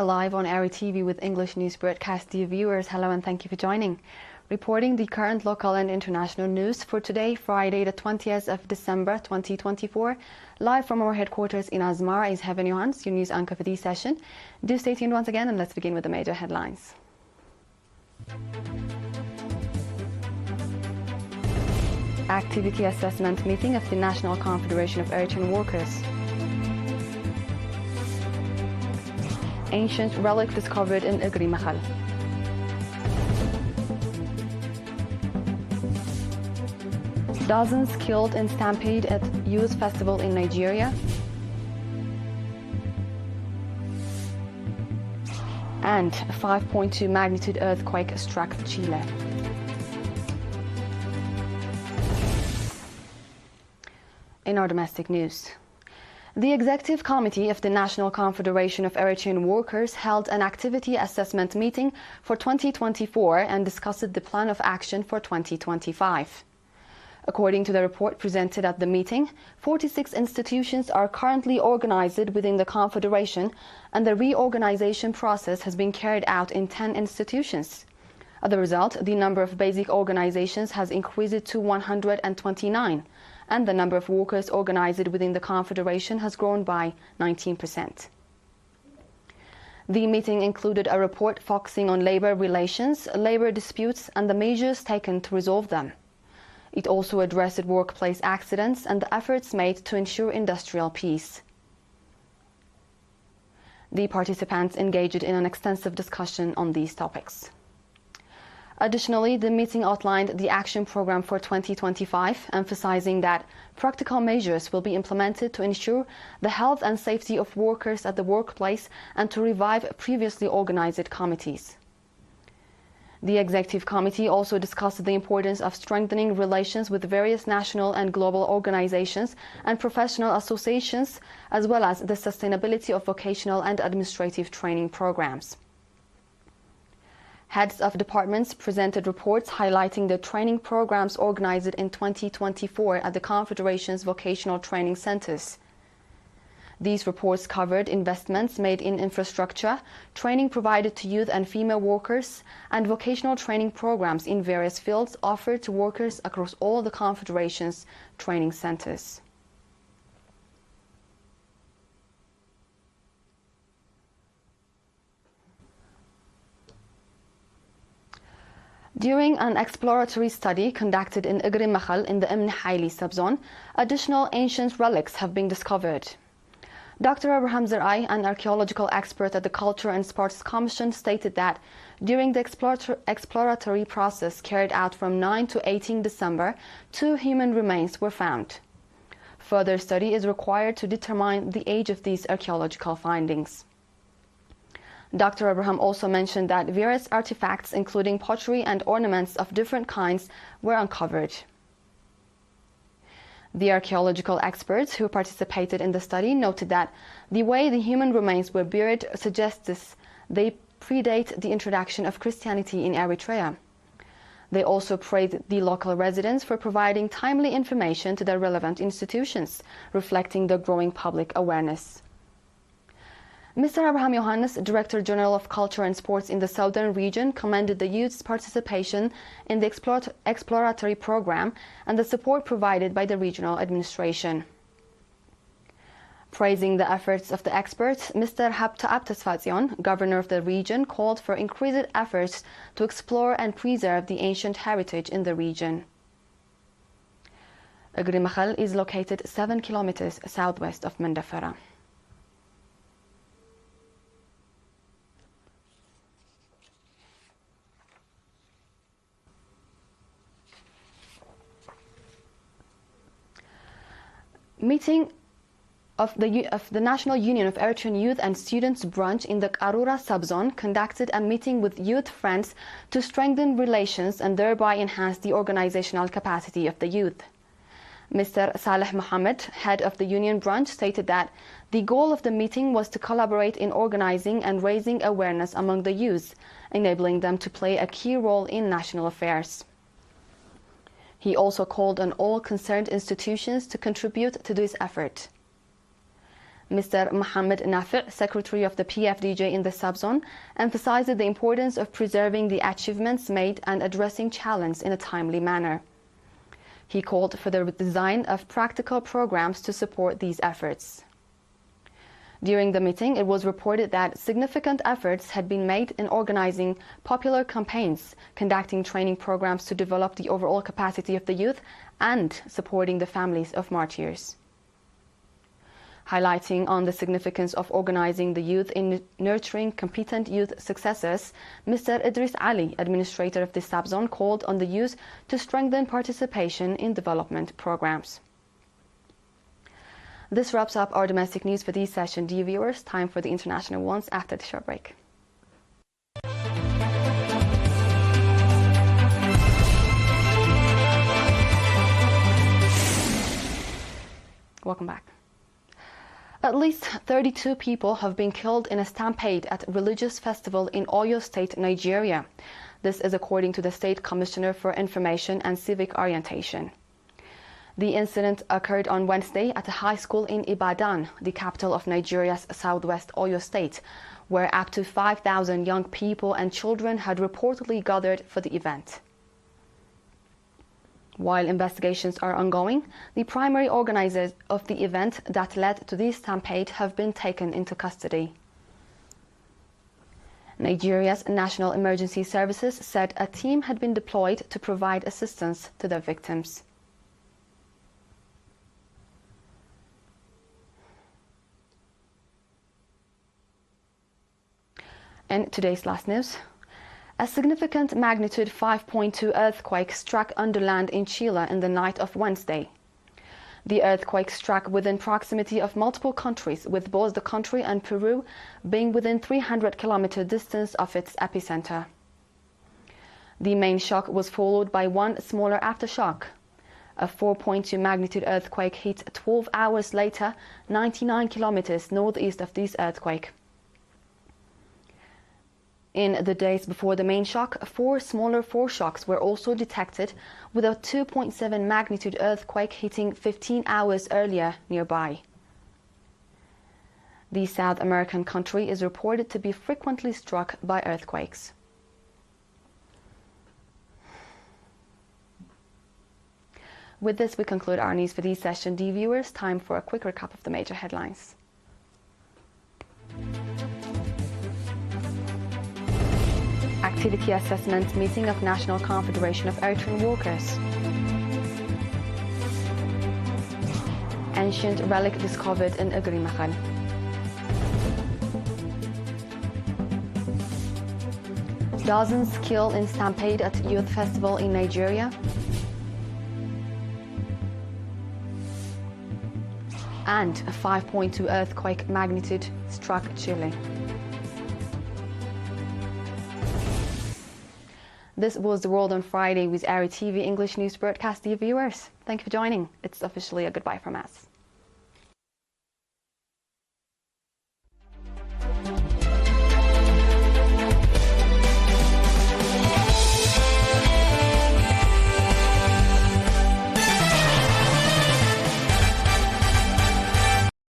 live on ERi-TV with English news broadcast. Dear viewers, hello and thank you for joining. Reporting the current local and international news for today, Friday the 20th of December 2024. Live from our headquarters in Asmara is Heaven Johans, your news anchor for this session. Do stay tuned once again and let's begin with the major headlines. Activity assessment meeting of the National Confederation of Eritrean Workers. Ancient relic discovered in ERi-TV. Dozens killed in stampede at youth festival in Nigeria. And 5.2 magnitude earthquake struck Chile. In our domestic news, the Executive Committee of the National Confederation of Eritrean Workers held an activity assessment meeting for 2024 and discussed the plan of action for 2025. According to the report presented at the meeting, 46 institutions are currently organized within the Confederation, and the reorganization process has been carried out in 10 institutions. As a result, the number of basic organizations has increased to 129. And the number of workers organized within the Confederation has grown by 19%. The meeting included a report focusing on labor relations, labor disputes, and the measures taken to resolve them. It also addressed workplace accidents and the efforts made to ensure industrial peace. The participants engaged in an extensive discussion on these topics. Additionally, the meeting outlined the action program for 2025, emphasizing that practical measures will be implemented to ensure the health and safety of workers at the workplace and to revive previously organized committees. The Executive Committee also discussed the importance of strengthening relations with various national and global organizations and professional associations, as well as the sustainability of vocational and administrative training programs. Heads of departments presented reports highlighting the training programs organized in 2024 at the Confederation's vocational training centers. These reports covered investments made in infrastructure, training provided to youth and female workers, and vocational training programs in various fields offered to workers across all the Confederation's training centers. During an exploratory study conducted in ERi-TV in the Haile subzone, additional ancient relics have been discovered. Dr. Abraham Zerai, an archaeological expert at the Culture and Sports Commission, stated that during the exploratory process carried out from 9 to 18 December, 2 human remains were found. Further study is required to determine the age of these archaeological findings. Dr. Abraham also mentioned that various artifacts, including pottery and ornaments of different kinds, were uncovered. The archaeological experts who participated in the study noted that the way the human remains were buried suggests they predate the introduction of Christianity in Eritrea. They also praised the local residents for providing timely information to the relevant institutions, reflecting the growing public awareness. Mr. Abraham Johannes, Director General of Culture and Sports in the Southern Region, commended the youth's participation in the exploratory program and the support provided by the regional administration. Praising the efforts of the experts, Mr. Habta Abtasfazion, Governor of the region, called for increased efforts to explore and preserve the ancient heritage in the region. ERi-TV is located 7 kilometers southwest of Mandafara. Meeting of the National Union of Eritrean Youth and Students branch in the Arura subzone conducted a meeting with youth friends to strengthen relations and thereby enhance the organizational capacity of the youth. Mr. Saleh Mohammed, head of the union branch, stated that the goal of the meeting was to collaborate in organizing and raising awareness among the youth, enabling them to play a key role in national affairs. He also called on all concerned institutions to contribute to this effort. Mr. Mohammed Nafi', Secretary of the PFDJ in the subzone, emphasized the importance of preserving the achievements made and addressing challenges in a timely manner. He called for the design of practical programs to support these efforts. During the meeting, it was reported that significant efforts had been made in organizing popular campaigns, conducting training programs to develop the overall capacity of the youth, and supporting the families of martyrs. Highlighting on the significance of organizing the youth in nurturing competent youth successors, Mr. Idris Ali, administrator of the subzone, called on the youth to strengthen participation in development programs. This wraps up our domestic news for this session. Dear viewers, time for the international ones after the short break. Welcome back. At least 32 people have been killed in a stampede at a religious festival in Oyo State, Nigeria. This is according to the State Commissioner for Information and Civic Orientation. The incident occurred on Wednesday at a high school in Ibadan, the capital of Nigeria's southwest Oyo State, where up to 5,000 young people and children had reportedly gathered for the event. While investigations are ongoing, the primary organizers of the event that led to this stampede have been taken into custody. Nigeria's National Emergency Services said a team had been deployed to provide assistance to the victims. In today's last news, a significant magnitude 5.2 earthquake struck underland in Chile in the night of Wednesday. The earthquake struck within proximity of multiple countries, with both the country and Peru being within 300-kilometer distance of its epicenter. The main shock was followed by one smaller aftershock. A 4.2 magnitude earthquake hit 12 hours later, 99 kilometers northeast of this earthquake. In the days before the main shock, 4 smaller foreshocks were also detected, with a 2.7 magnitude earthquake hitting 15 hours earlier nearby. The South American country is reported to be frequently struck by earthquakes. With this, we conclude our news for this session. Dear viewers, time for a quick recap of the major headlines. Activity assessment meeting of National Confederation of Eritrean Workers. Ancient relic discovered in ERi-TV. Dozens killed in stampede at youth festival in Nigeria. And a 5.2 earthquake magnitude struck Chile. This was The World on Friday with ERi-TV English news broadcast. Dear viewers, thank you for joining. It's officially a goodbye from us.